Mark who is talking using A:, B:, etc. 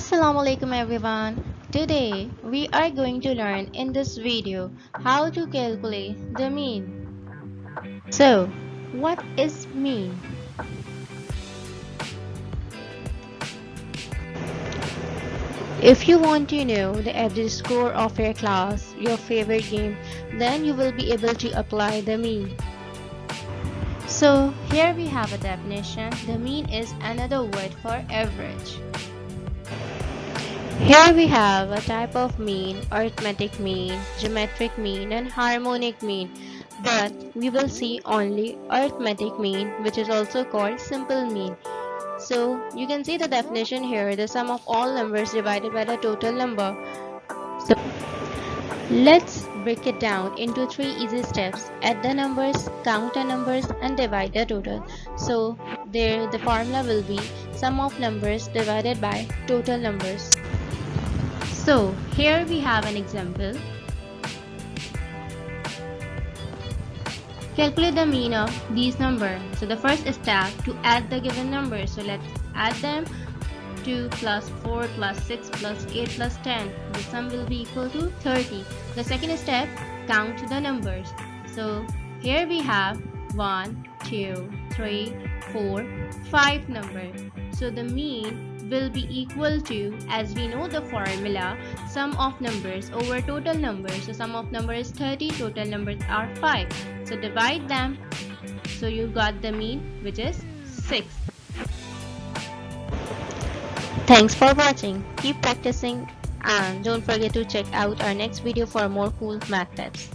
A: Assalamualaikum everyone. Today we are going to learn in this video how to calculate the mean. So, what is mean? If you want to know the average score of your class, your favorite game, then you will be able to apply the mean. So, here we have a definition. The mean is another word for average. Here we have a type of mean, arithmetic mean, geometric mean and harmonic mean, but we will see only arithmetic mean, which is also called simple mean. So you can see the definition here, the sum of all numbers divided by the total number. So let's break it down into 3 easy steps. Add the numbers, count the numbers and divide the total. So there the formula will be sum of numbers divided by total numbers. So here we have an example. Calculate the mean of these numbers. So the first step to add the given numbers. So let's add them. 2 plus 4 plus 6 plus 8 plus 10. The sum will be equal to 30. The second step, count the numbers. So here we have 1, 2, 3, 4, 5 numbers. So the mean will be equal to, as we know the formula, sum of numbers over total numbers. So sum of numbers is 30, total numbers are 5. So divide them. So you got the mean, which is 6. Thanks for watching. Keep practicing and don't forget to check out our next video for more cool math tips.